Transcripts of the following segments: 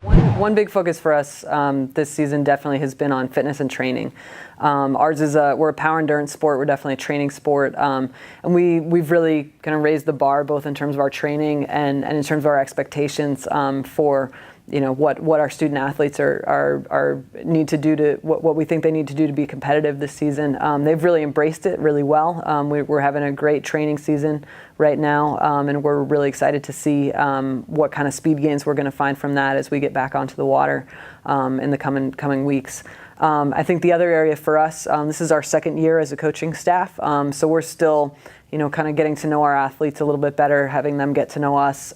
One big focus for us this season definitely has been on fitness and training. Ours is we're a power endurance sport. We're definitely a training sport, and we've really kind of raised the bar both in terms of our training and in terms of our expectations for what our student athletes are need to do to what we think they need to do to be competitive this season. They've really embraced it really well. We're having a great training season right now, and we're really excited to see what kind of speed gains we're going to find from that as we get back onto the water in the coming weeks. I think the other area for us, this is our second year as a coaching staff, so we're still kind of getting to know our athletes a little bit better, having them get to know us.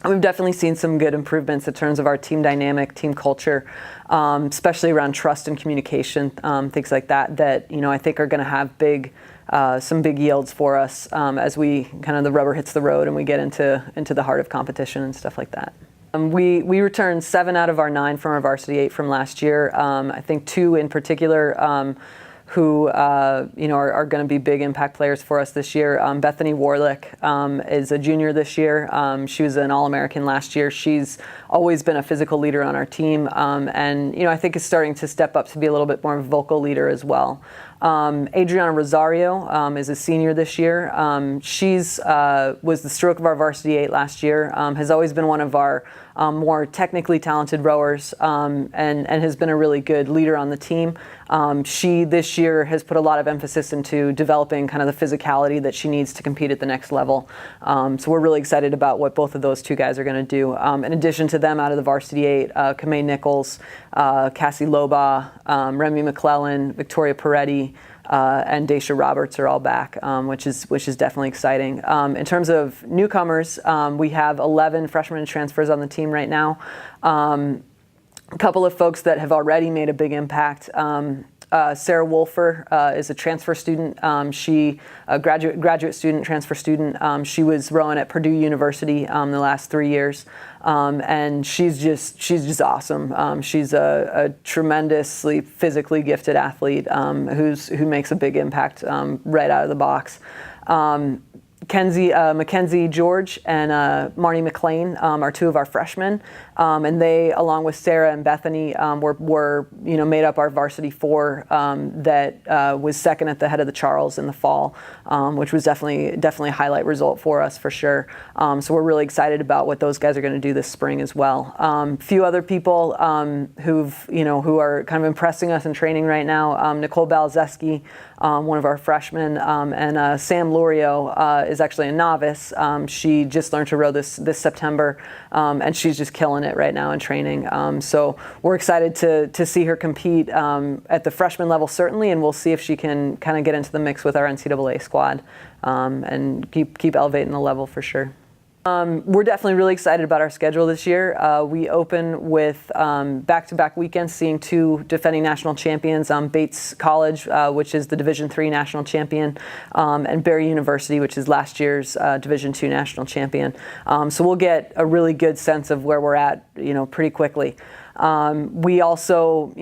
We've definitely seen some good improvements in terms of our team dynamic, team culture, especially around trust and communication, things like that I think are going to have some big yields for us as we kind of the rubber hits the road and we get into the heart of competition and stuff like that. We returned 7 out of our 9 from our varsity 8 from last year. I think 2 in particular who are going to be big impact players for us this year. Bethany Warlick is a junior this year. She was an All-American last year. She's always been a physical leader on our team, and I think is starting to step up to be a little bit more of a vocal leader as well. Adriana Rosario is a senior this year. She's was the stroke of our varsity 8 last year. Has always been one of our more technically talented rowers, and has been a really good leader on the team. She this year has put a lot of emphasis into developing kind of the physicality that she needs to compete at the next level. So we're really excited about what both of those 2 guys are going to do. In addition to them, out of the varsity 8, Kamei Nichols, Cassie Loba, Remy McClellan, Victoria Peretti, and Daisha Roberts are all back, which is definitely exciting. In terms of newcomers, we have 11 freshmen transfers on the team right now. A couple of folks that have already made a big impact. Sarah Wolfer is a transfer student. She a graduate student, transfer student. She was rowing at Purdue University the last 3 years, and she's just awesome. She's a tremendously physically gifted athlete who makes a big impact right out of the box. Mackenzie George and Marnie McLean are 2 of our freshmen, and they, along with Sarah and Bethany, were made up our varsity 4 that was second at the head of the Charles in the fall, which was definitely a highlight result for us for sure. So we're really excited about what those guys are going to do this spring as well. Few other people who are kind of impressing us in training right now. Nicole Balzeski, one of our freshmen, and Sam Lorio is actually a novice. She just learned to row this September, and she's just killing it right now in training. So we're excited to see her compete at the freshman level certainly, and we'll see if she can kind of get into the mix with our NCAA squad and keep elevating the level for sure. We're definitely really excited about our schedule this year. We open with back-to-back weekends, seeing 2 defending national champions, Bates College, which is the Division III national champion, and Barry University, which is last year's Division II national champion. So we'll get a really good sense of where we're at, pretty quickly. We also,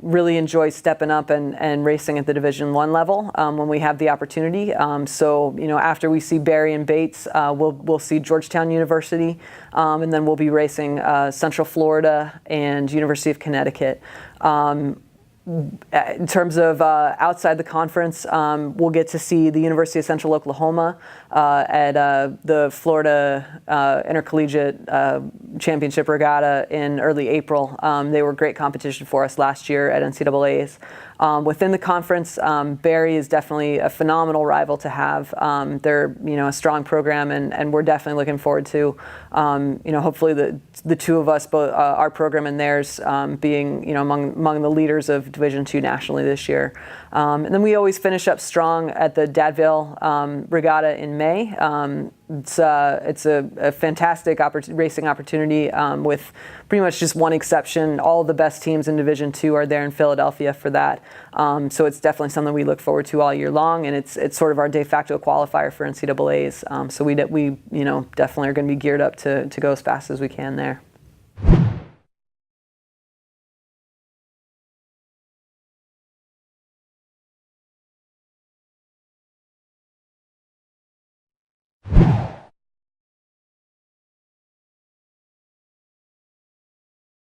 really enjoy stepping up and racing at the Division I level when we have the opportunity. So, after we see Barry and Bates, we'll see Georgetown University, and then we'll be racing Central Florida and University of Connecticut. In terms of outside the conference, we'll get to see the University of Central Oklahoma at the Florida Intercollegiate Championship Regatta in early April. They were great competition for us last year at NCAA's. Within the conference, Barry is definitely a phenomenal rival to have. They're a strong program, and we're definitely looking forward to hopefully the 2 of us, both our program and theirs, being among the leaders of Division II nationally this year. And then we always finish up strong at the Dadville Regatta in May. It's a fantastic racing opportunity with pretty much just one exception. All the best teams in Division II are there in Philadelphia for that. So it's definitely something we look forward to all year long, and it's sort of our de facto qualifier for NCAA's. So we definitely are going to be geared up to go as fast as we can there.